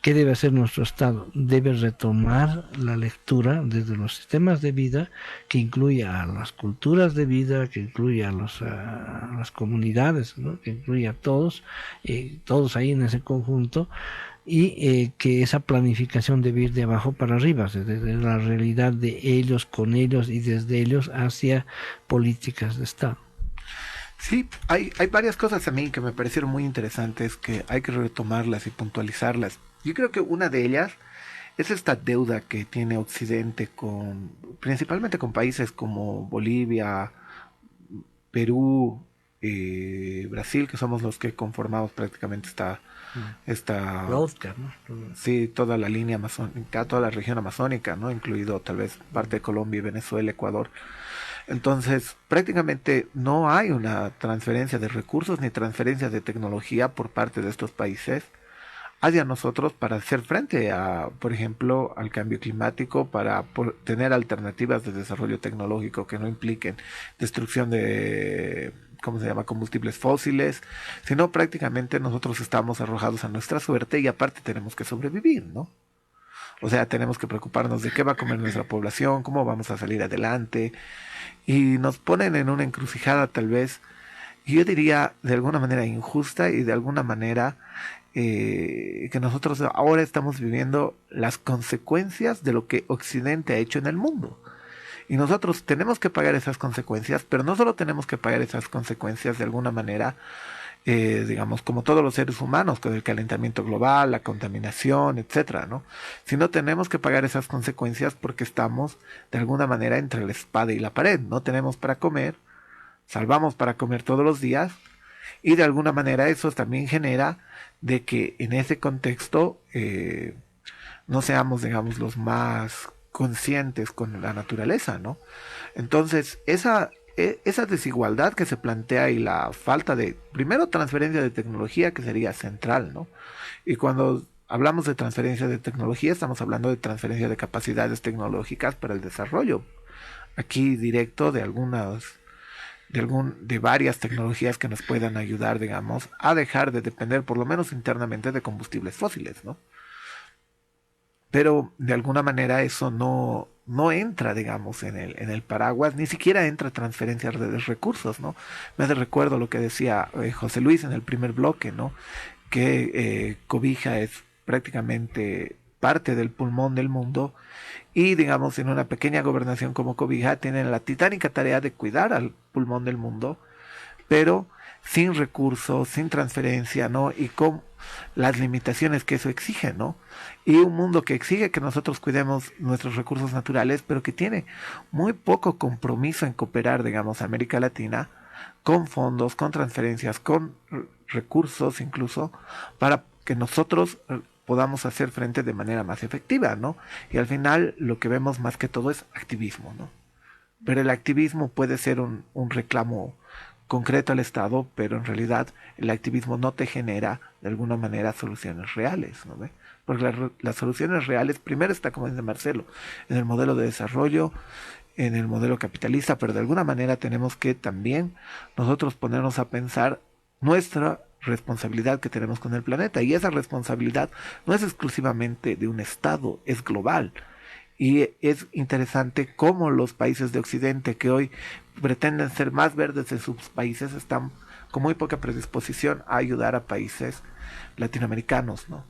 ¿Qué debe hacer nuestro estado? Debe retomar la lectura desde los sistemas de vida, que incluya a las culturas de vida, que incluya a las comunidades, ¿no?, que incluya a todos ahí en ese conjunto, y que esa planificación debe ir de abajo para arriba, desde la realidad de ellos, con ellos y desde ellos hacia políticas de Estado. Sí, hay varias cosas a mí que me parecieron muy interesantes, que hay que retomarlas y puntualizarlas. Yo creo que una de ellas es esta deuda que tiene Occidente principalmente con países como Bolivia, Perú, Brasil, que somos los que conformamos prácticamente esta ¿no? Sí, toda la línea amazónica, toda la región amazónica, ¿no?, incluido tal vez parte de Colombia, Venezuela, Ecuador. Entonces prácticamente no hay una transferencia de recursos ni transferencia de tecnología por parte de estos países hacia nosotros para hacer frente a, por ejemplo, al cambio climático, para tener alternativas de desarrollo tecnológico que no impliquen destrucción de combustibles fósiles, sino prácticamente nosotros estamos arrojados a nuestra suerte, y aparte tenemos que sobrevivir, ¿no? O sea, tenemos que preocuparnos de qué va a comer nuestra población, cómo vamos a salir adelante, y nos ponen en una encrucijada tal vez, yo diría de alguna manera injusta, y de alguna manera que nosotros ahora estamos viviendo las consecuencias de lo que Occidente ha hecho en el mundo. Y nosotros tenemos que pagar esas consecuencias, pero no solo tenemos que pagar esas consecuencias de alguna manera, digamos, como todos los seres humanos, con el calentamiento global, la contaminación, etcétera, ¿no? Sino tenemos que pagar esas consecuencias porque estamos de alguna manera entre la espada y la pared. No tenemos para comer, salvamos para comer todos los días, y de alguna manera eso también genera de que en ese contexto no seamos, digamos, los más conscientes con la naturaleza, ¿no? Entonces, esa desigualdad que se plantea y la falta de, primero, transferencia de tecnología, que sería central, ¿no? Y cuando hablamos de transferencia de tecnología, estamos hablando de transferencia de capacidades tecnológicas para el desarrollo, aquí directo de varias tecnologías que nos puedan ayudar, digamos, a dejar de depender, por lo menos internamente, de combustibles fósiles, ¿no? Pero de alguna manera eso no entra, digamos, en el paraguas, ni siquiera entra transferencia de recursos, ¿no? Me hace recuerdo lo que decía José Luis en el primer bloque, ¿no? Que Cobija es prácticamente parte del pulmón del mundo y, digamos, en una pequeña gobernación como Cobija tienen la titánica tarea de cuidar al pulmón del mundo, pero sin recursos, sin transferencia, ¿no? Y con las limitaciones que eso exige, ¿no? Y un mundo que exige que nosotros cuidemos nuestros recursos naturales, pero que tiene muy poco compromiso en cooperar, digamos, América Latina, con fondos, con transferencias, con recursos incluso, para que nosotros podamos hacer frente de manera más efectiva, ¿no? Y al final lo que vemos más que todo es activismo, ¿no? Pero el activismo puede ser un reclamo concreto al Estado, pero en realidad el activismo no te genera de alguna manera soluciones reales, ¿no ve? Porque las soluciones reales primero está, como dice Marcelo, en el modelo de desarrollo, en el modelo capitalista, pero de alguna manera tenemos que también nosotros ponernos a pensar nuestra responsabilidad que tenemos con el planeta, y esa responsabilidad no es exclusivamente de un Estado, es global. Y es interesante cómo los países de Occidente, que hoy pretenden ser más verdes de sus países, están con muy poca predisposición a ayudar a países latinoamericanos, ¿no?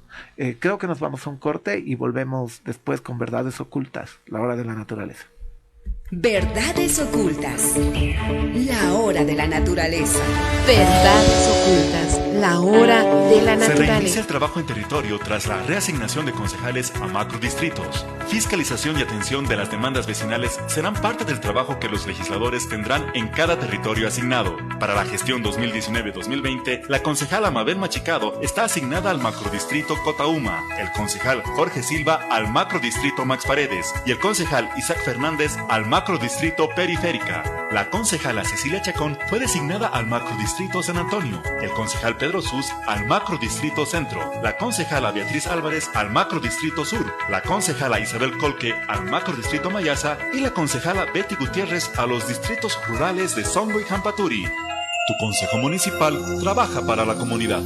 Creo que nos vamos a un corte y volvemos después con Verdades Ocultas, la hora de la naturaleza. Verdades Ocultas, la hora de la naturaleza. Verdades Ocultas, la hora de la naturaleza. Se reinicia el trabajo en territorio tras la reasignación de concejales a macrodistritos. Fiscalización y atención de las demandas vecinales serán parte del trabajo que los legisladores tendrán en cada territorio asignado. Para la gestión 2019-2020, la concejala Mabel Machicado está asignada al macrodistrito Cotauma, el concejal Jorge Silva al macrodistrito Max Paredes y el concejal Isaac Fernández al macrodistrito Periférica. La concejala Cecilia Chacón fue designada al macrodistrito San Antonio, el concejal Pedro Sus al macrodistrito Centro, la concejala Beatriz Álvarez al macrodistrito Sur, la concejala Isabel Colque al macrodistrito Mayasa y la concejala Betty Gutiérrez a los distritos rurales de Songo y Jampaturi. Tu consejo municipal trabaja para la comunidad.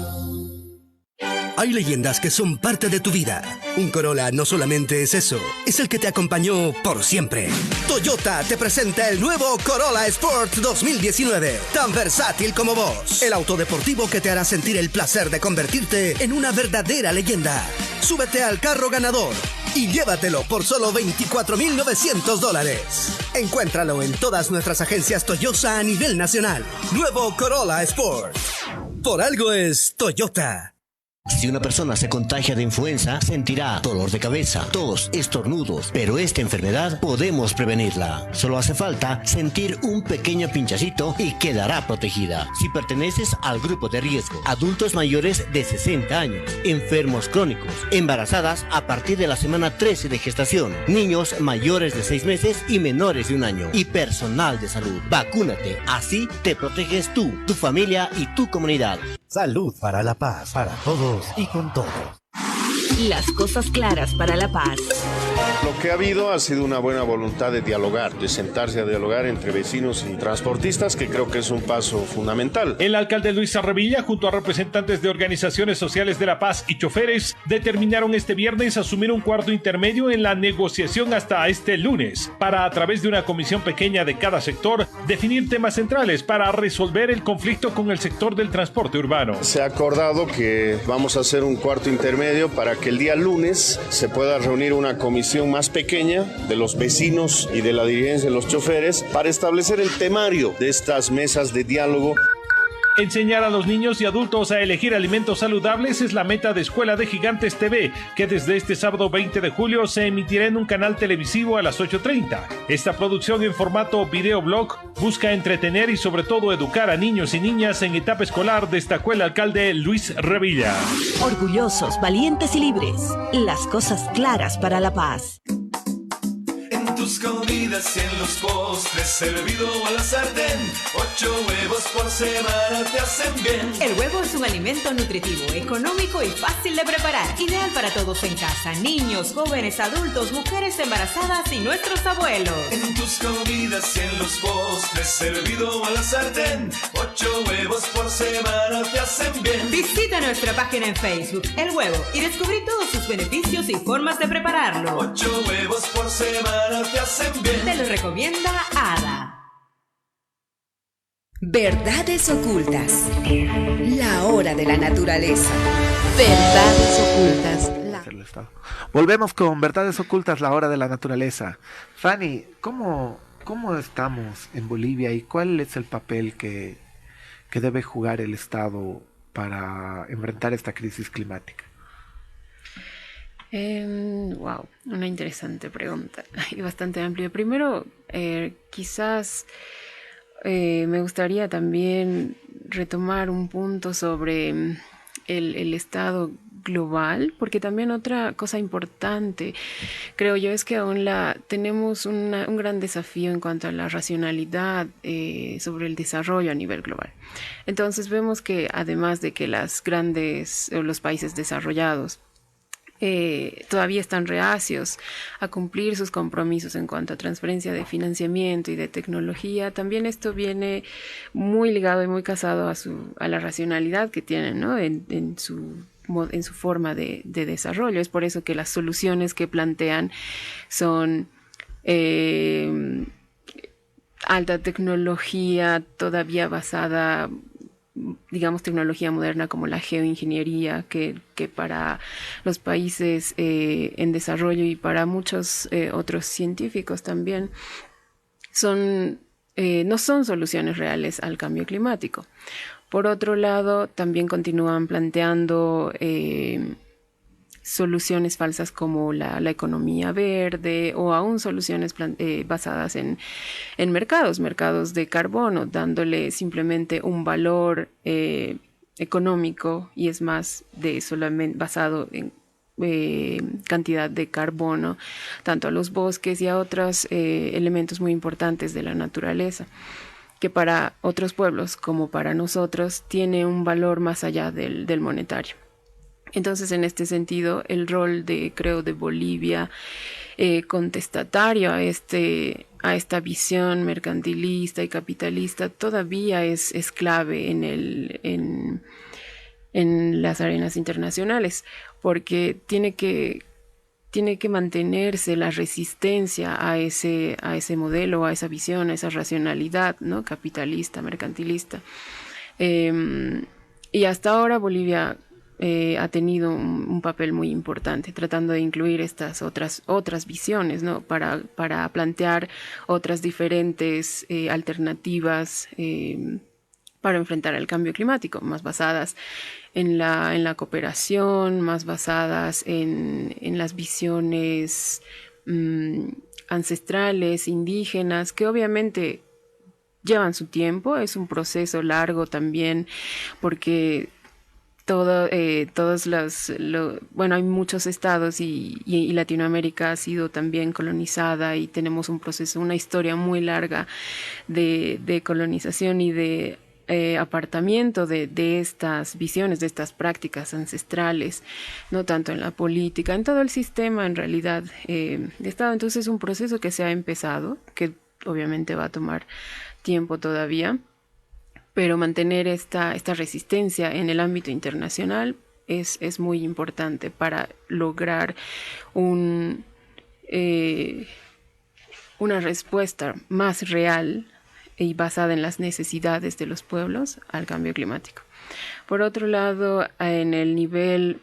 Hay leyendas que son parte de tu vida. Un Corolla no solamente es eso, es el que te acompañó por siempre. Toyota te presenta el nuevo Corolla Sport 2019, tan versátil como vos. El auto deportivo que te hará sentir el placer de convertirte en una verdadera leyenda. Súbete al carro ganador y llévatelo por solo $24,900. Encuéntralo en todas nuestras agencias Toyota a nivel nacional. Nuevo Corolla Sport. Por algo es Toyota. Si una persona se contagia de influenza, sentirá dolor de cabeza, tos, estornudos, pero esta enfermedad podemos prevenirla. Solo hace falta sentir un pequeño pinchacito y quedará protegida. Si perteneces al grupo de riesgo, adultos mayores de 60 años, enfermos crónicos, embarazadas a partir de la semana 13 de gestación, niños mayores de 6 meses y menores de 1 año, y personal de salud. Vacúnate, así te proteges tú, tu familia y tu comunidad. Salud para la paz, para todos y con todos. Las cosas claras para la paz. Lo que ha habido ha sido una buena voluntad de dialogar, de sentarse a dialogar entre vecinos y transportistas, que creo que es un paso fundamental. El alcalde Luis Revilla, junto a representantes de organizaciones sociales de La Paz y choferes, determinaron este viernes asumir un cuarto intermedio en la negociación hasta este lunes, para, a través de una comisión pequeña de cada sector, definir temas centrales para resolver el conflicto con el sector del transporte urbano. Se ha acordado que vamos a hacer un cuarto intermedio para que el día lunes se pueda reunir una comisión más pequeña de los vecinos y de la dirigencia de los choferes para establecer el temario de estas mesas de diálogo. Enseñar a los niños y adultos a elegir alimentos saludables es la meta de Escuela de Gigantes TV, que desde este sábado 20 de julio se emitirá en un canal televisivo a las 8:30. Esta producción en formato videoblog busca entretener y sobre todo educar a niños y niñas en etapa escolar, destacó el alcalde Luis Revilla. Orgullosos, valientes y libres. Las cosas claras para la paz. tus comidas y en los postres, servido a la sartén. 8 huevos por semana te hacen bien. El huevo es un alimento nutritivo, económico y fácil de preparar. Ideal para todos en casa, niños, jóvenes, adultos, mujeres embarazadas y nuestros abuelos. En tus comidas y en los postres, servido a la sartén. 8 huevos por semana te hacen bien. Visita nuestra página en Facebook, El Huevo, y descubrí todos sus beneficios y formas de prepararlo. 8 huevos por semana te hacen bien. Te lo recomienda Ada. Verdades ocultas. La hora de la naturaleza. Verdades ocultas. Volvemos con Verdades ocultas, la hora de la naturaleza. Fanny, ¿cómo estamos en Bolivia y cuál es el papel que debe jugar el Estado para enfrentar esta crisis climática? Wow, una interesante pregunta y bastante amplia. Primero, quizás me gustaría también retomar un punto sobre el estado global, porque también otra cosa importante, creo yo, es que aún tenemos un gran desafío en cuanto a la racionalidad sobre el desarrollo a nivel global. Entonces vemos que además de que los países desarrollados todavía están reacios a cumplir sus compromisos en cuanto a transferencia de financiamiento y de tecnología, también esto viene muy ligado y muy casado a la racionalidad que tienen, ¿no? en su forma de desarrollo. Es por eso que las soluciones que plantean son alta tecnología, todavía basada, digamos, tecnología moderna como la geoingeniería, que para los países en desarrollo y para muchos otros científicos también no son soluciones reales al cambio climático. Por otro lado, también continúan planteando soluciones falsas como la economía verde, o aún soluciones basadas en mercados de carbono, dándole simplemente un valor económico, y es más solamente basado en cantidad de carbono, tanto a los bosques y a otros elementos muy importantes de la naturaleza, que para otros pueblos como para nosotros tiene un valor más allá del monetario. Entonces, en este sentido, el rol creo de Bolivia contestatario a esta visión mercantilista y capitalista todavía es clave en las arenas internacionales, porque tiene que mantenerse la resistencia a ese modelo, a esa visión, a esa racionalidad, ¿no? Capitalista, mercantilista. Y hasta ahora Bolivia ha tenido un papel muy importante tratando de incluir estas otras visiones, ¿no? para plantear otras diferentes alternativas para enfrentar el cambio climático, más basadas en la cooperación, más basadas en las visiones ancestrales, indígenas, que obviamente llevan su tiempo. Es un proceso largo también, porque hay muchos estados y Latinoamérica ha sido también colonizada, y tenemos una historia muy larga de colonización y de apartamiento de estas visiones, de estas prácticas ancestrales, no tanto en la política, en todo el sistema en realidad de Estado. Entonces es un proceso que se ha empezado, que obviamente va a tomar tiempo todavía, pero mantener esta resistencia en el ámbito internacional es muy importante para lograr una respuesta más real y basada en las necesidades de los pueblos al cambio climático. Por otro lado, en el nivel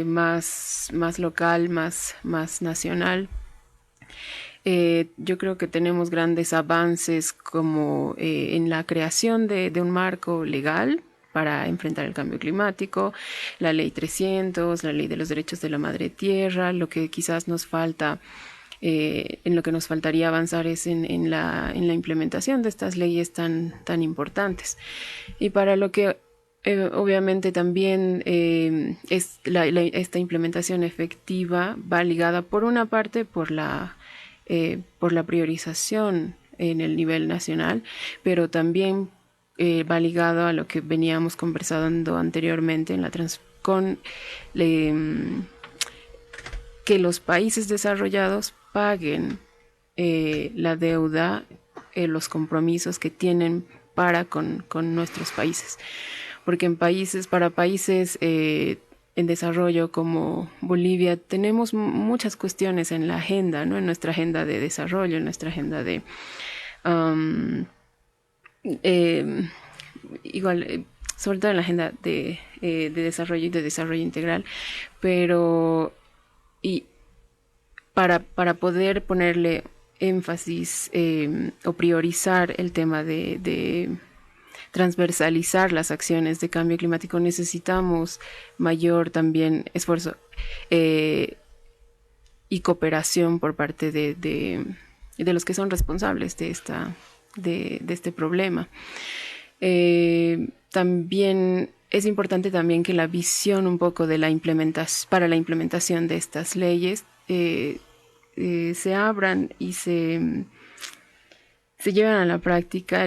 más local, más nacional, yo creo que tenemos grandes avances como en la creación de un marco legal para enfrentar el cambio climático, la ley 300, la ley de los derechos de la madre tierra. Lo que quizás nos falta, en lo que nos faltaría avanzar, es en la implementación de estas leyes tan importantes, y para lo que obviamente también esta implementación efectiva va ligada por una parte por la por la priorización en el nivel nacional, pero también va ligado a lo que veníamos conversando anteriormente que los países desarrollados paguen la deuda, los compromisos que tienen con nuestros países, porque para países en desarrollo como Bolivia tenemos muchas cuestiones en la agenda, ¿no? En nuestra agenda de desarrollo, en nuestra agenda de sobre todo en la agenda de desarrollo y de desarrollo integral, pero para poder ponerle énfasis o priorizar el tema de transversalizar las acciones de cambio climático, necesitamos mayor también esfuerzo y cooperación por parte de los que son responsables de este problema. También es importante también que la visión un poco de para la implementación de estas leyes se abran y se llevan a la práctica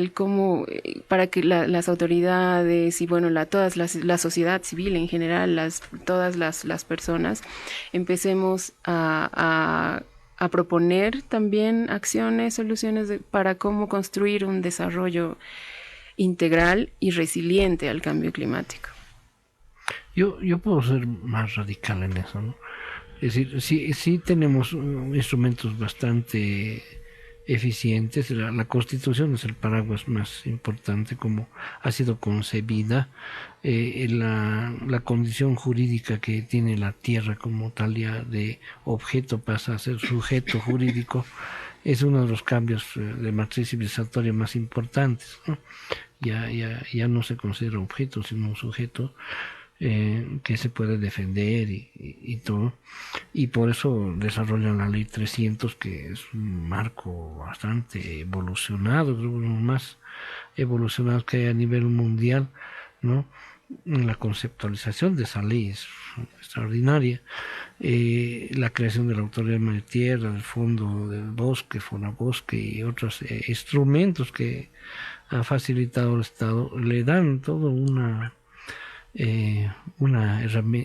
para que las autoridades y toda la sociedad civil en general, todas las personas, empecemos a proponer también acciones, soluciones para cómo construir un desarrollo integral y resiliente al cambio climático. Yo puedo ser más radical en eso, ¿no? Es decir, sí tenemos instrumentos bastante eficientes. La Constitución es el paraguas más importante, como ha sido concebida. La condición jurídica que tiene la tierra como tal ya de objeto pasa a ser sujeto jurídico. Es uno de los cambios de matriz civilizatoria más importantes, ¿no? Ya no se considera objeto, sino un sujeto que se puede defender y todo, y por eso desarrollan la ley 300, que es un marco bastante evolucionado, creo que uno más evolucionado que hay a nivel mundial, ¿no? La conceptualización de esa ley es extraordinaria. La creación de la Autoridad de Tierra, del Fondo del Bosque, Fonabosque y otros instrumentos que ha facilitado el Estado le dan todo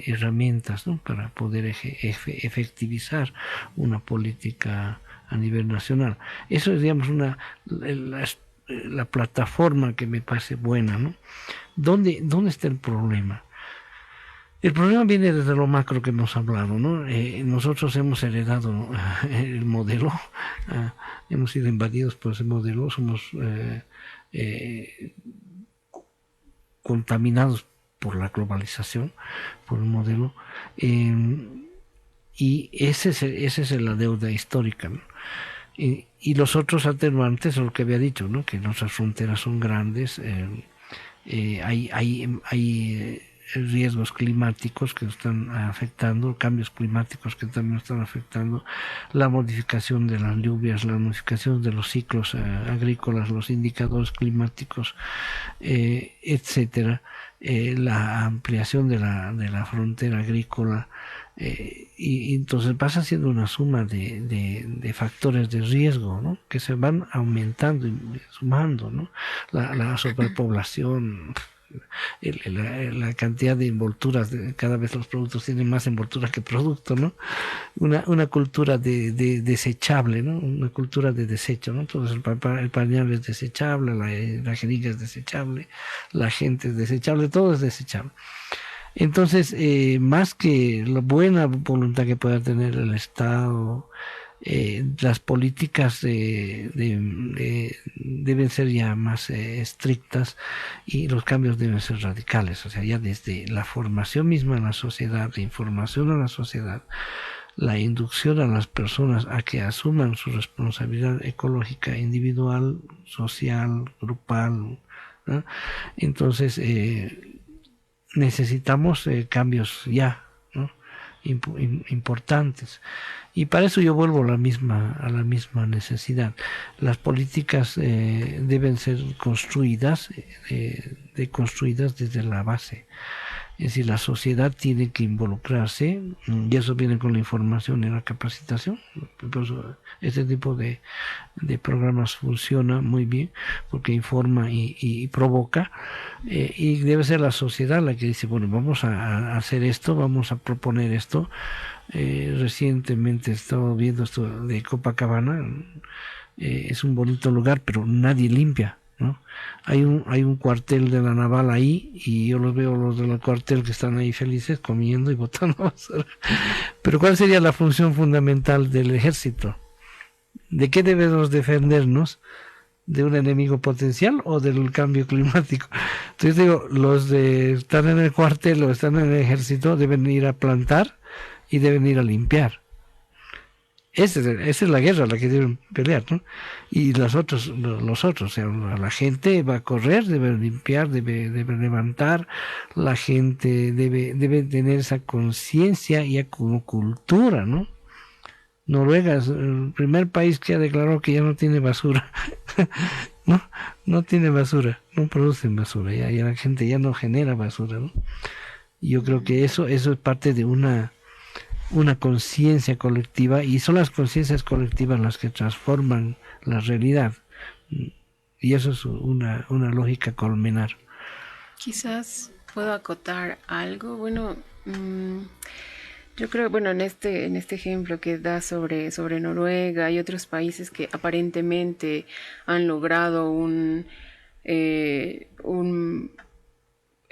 herramientas, ¿no? Para poder efectivizar una política a nivel nacional. Eso es, digamos, la plataforma que me parece buena, ¿no? ¿Dónde está el problema? El problema viene desde lo macro que hemos hablado, ¿no? Nosotros hemos heredado el modelo, hemos sido invadidos por ese modelo, somos contaminados por la globalización, por el modelo, y esa es la deuda histórica, ¿no? Y los otros atenuantes, lo que había dicho, ¿no? Que nuestras fronteras son grandes, hay riesgos climáticos que nos están afectando, cambios climáticos que también nos están afectando, la modificación de las lluvias, la modificación de los ciclos agrícolas, los indicadores climáticos, etcétera, la ampliación de la frontera agrícola, y entonces pasa siendo una suma de factores de riesgo, ¿no? Que se van aumentando y sumando, ¿no? La sobrepoblación, la cantidad de envolturas, cada vez los productos tienen más envolturas que producto, ¿no? Una cultura de desechable, ¿no? Una cultura de desecho, ¿no? Entonces el pañal es desechable, la jeringa es desechable, la gente es desechable, todo es desechable. Entonces, más que la buena voluntad que pueda tener el Estado, las políticas deben ser ya más estrictas, y los cambios deben ser radicales, o sea, ya desde la formación misma en la sociedad, la información a la sociedad, la inducción a las personas a que asuman su responsabilidad ecológica individual, social, grupal, ¿no? Entonces necesitamos cambios ya, ¿no? Importantes. Y para eso yo vuelvo a la misma necesidad. Las políticas deben ser construidas desde la base. Es decir, la sociedad tiene que involucrarse, y eso viene con la información y la capacitación. Por eso este tipo de programas funciona muy bien, porque informa y provoca, y debe ser la sociedad la que dice, bueno, vamos a hacer esto, vamos a proponer esto. Recientemente he estado viendo esto de Copacabana. Es un bonito lugar, pero nadie limpia, ¿no? Hay un cuartel de la naval ahí, y yo los veo, los del cuartel, que están ahí felices comiendo y botando basura. Pero ¿cuál sería la función fundamental del ejército? ¿De qué debemos defendernos? ¿De un enemigo potencial o del cambio climático? Entonces digo, los de están en el cuartel o están en el ejército deben ir a plantar y deben ir a limpiar. Esa es la guerra la que deben pelear, ¿no? Y los otros, o sea, la gente va a correr, debe limpiar, debe levantar, la gente debe tener esa conciencia ya como cultura, ¿no? Noruega es el primer país que ha declarado que ya no tiene basura. no tiene basura, no producen basura, ya la gente ya no genera basura, ¿no? Y yo creo que eso es parte de una conciencia colectiva, y son las conciencias colectivas las que transforman la realidad, y eso es una lógica colmenar. Quizás puedo acotar algo. Bueno, yo creo, bueno, en este ejemplo que da sobre Noruega y otros países que aparentemente han logrado un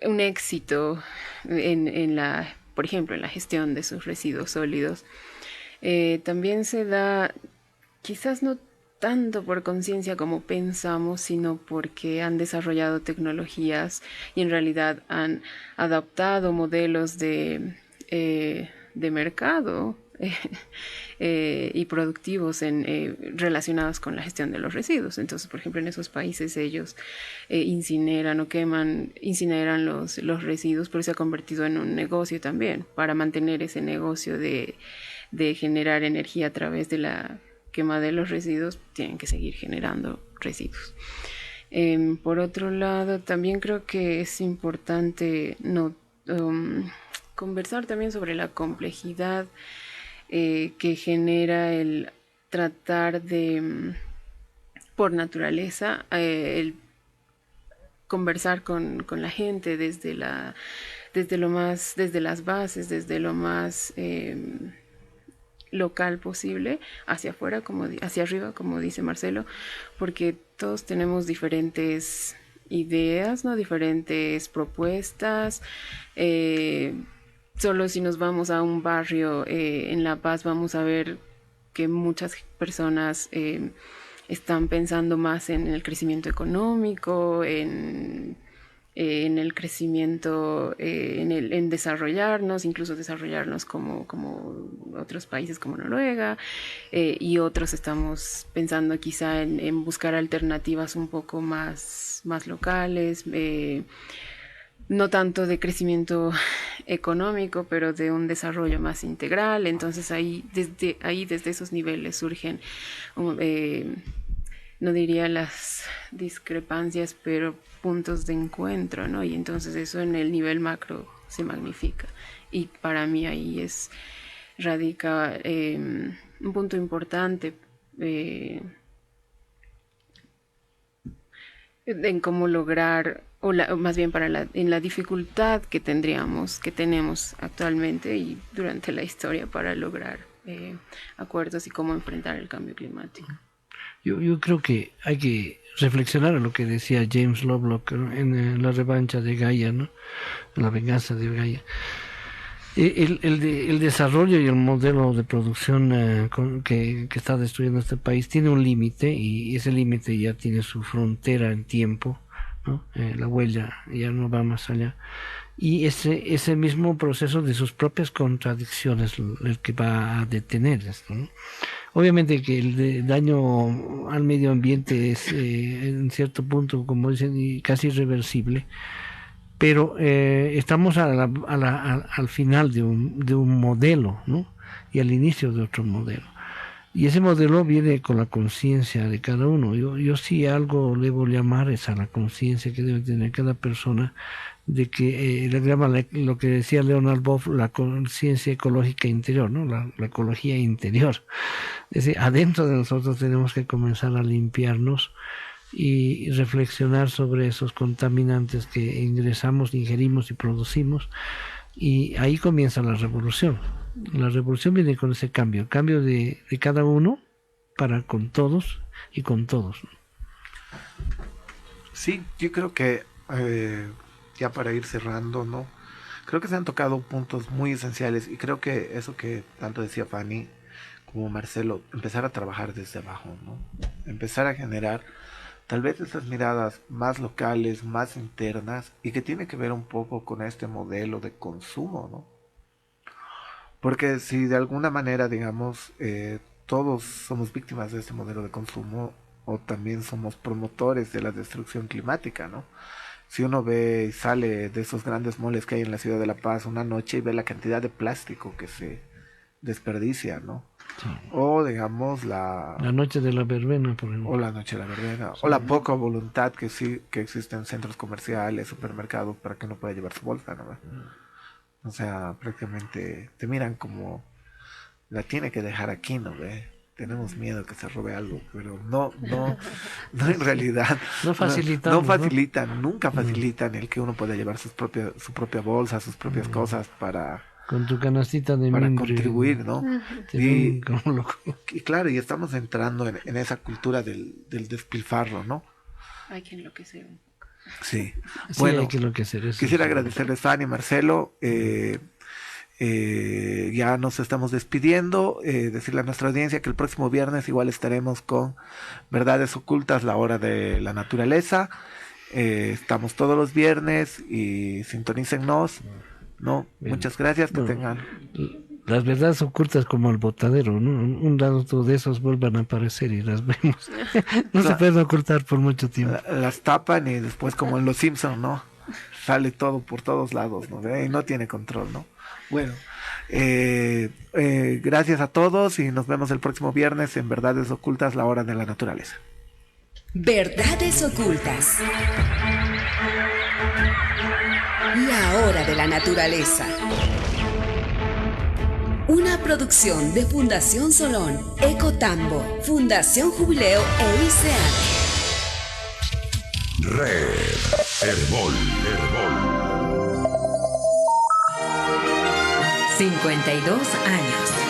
éxito por ejemplo, en la gestión de sus residuos sólidos, también se da, quizás no tanto por conciencia como pensamos, sino porque han desarrollado tecnologías y en realidad han adaptado modelos de mercado y productivos relacionados con la gestión de los residuos. Entonces, por ejemplo, en esos países ellos incineran los residuos, pero se ha convertido en un negocio también. Para mantener ese negocio de generar energía a través de la quema de los residuos, tienen que seguir generando residuos. Por otro lado, también creo que es importante conversar también sobre la complejidad que genera el tratar de, por naturaleza, el conversar con la gente desde las bases, desde lo más local posible, hacia afuera, hacia arriba, como dice Marcelo, porque todos tenemos diferentes ideas, ¿no? Diferentes propuestas. Solo si nos vamos a un barrio en La Paz vamos a ver que muchas personas están pensando más en el crecimiento económico, en el crecimiento, en desarrollarnos, incluso desarrollarnos como otros países como Noruega, y otros estamos pensando quizá en buscar alternativas un poco más locales, no tanto de crecimiento económico, pero de un desarrollo más integral. Entonces desde esos niveles surgen, no diría las discrepancias, pero puntos de encuentro, ¿no? Y entonces eso en el nivel macro se magnifica. Y para mí ahí radica un punto importante en cómo lograr, más bien en la dificultad que tenemos actualmente y durante la historia para lograr acuerdos y cómo enfrentar el cambio climático. Yo creo que hay que reflexionar en lo que decía James Lovelock, ¿no? En la revancha de Gaia, ¿no? En la venganza de Gaia. El desarrollo y el modelo de producción que está destruyendo este país tiene un límite, y ese límite ya tiene su frontera en tiempo, ¿no? La huella ya no va más allá, y ese mismo proceso de sus propias contradicciones el que va a detener esto, ¿no? Obviamente que el daño al medio ambiente es en cierto punto, como dicen, casi irreversible, pero estamos al final de un modelo, ¿no? Y al inicio de otro modelo. Y ese modelo viene con la conciencia de cada uno. Yo sí algo debo llamar es a la conciencia que debe tener cada persona de que le llama lo que decía Leonard Boff, la conciencia ecológica interior, ¿no? La ecología interior. Es decir, adentro de nosotros tenemos que comenzar a limpiarnos y reflexionar sobre esos contaminantes que ingresamos, ingerimos y producimos, y ahí comienza la revolución. La revolución viene con ese cambio, el cambio de cada uno para con todos y con todos. Sí, yo creo que ya para ir cerrando, ¿no? Creo que se han tocado puntos muy esenciales, y creo que eso que tanto decía Fanny como Marcelo, empezar a trabajar desde abajo, ¿no? Empezar a generar tal vez esas miradas más locales, más internas, y que tiene que ver un poco con este modelo de consumo, ¿no? Porque si de alguna manera, digamos, todos somos víctimas de este modelo de consumo, o también somos promotores de la destrucción climática, ¿no? Si uno ve y sale de esos grandes moles que hay en la ciudad de La Paz una noche y ve la cantidad de plástico que se desperdicia, ¿no? Sí. O digamos la noche de la verbena, por ejemplo. O la noche de la verbena, sí. O la poca voluntad que sí que existe en centros comerciales, supermercados, para que uno pueda llevar su bolsa, ¿no? O sea, prácticamente te miran como la tiene que dejar aquí, ¿no ve? Tenemos miedo que se robe algo, pero no en realidad no facilitan, nunca facilitan el que uno pueda llevar su propia bolsa, sus propias cosas para con tu canastita de para mimbre, contribuir, ¿no? Y claro, y estamos entrando en esa cultura del despilfarro, ¿no? Hay que enloquecer un poco. Sí, bueno, hay que enloquecer. Quisiera agradecerles, Fanny, Marcelo. Ya nos estamos despidiendo, decirle a nuestra audiencia que el próximo viernes igual estaremos con Verdades Ocultas, la hora de la naturaleza. Estamos todos los viernes y sintonícennos, ¿no? Bien. Muchas gracias, que tengan las verdades ocultas como el botadero, ¿no? Un rato de esos vuelvan a aparecer y las vemos. No se pueden ocultar por mucho tiempo. Las tapan y después, como en Los Simpsons, ¿no? Sale todo por todos lados, ¿no? Y no tiene control, ¿no? Bueno, gracias a todos y nos vemos el próximo viernes en Verdades Ocultas, la hora de la naturaleza. Verdades Ocultas, la hora de la naturaleza. Una producción de Fundación Solón, Ecotambo, Fundación Jubileo e ICEAN. Red Herbol. 52 años.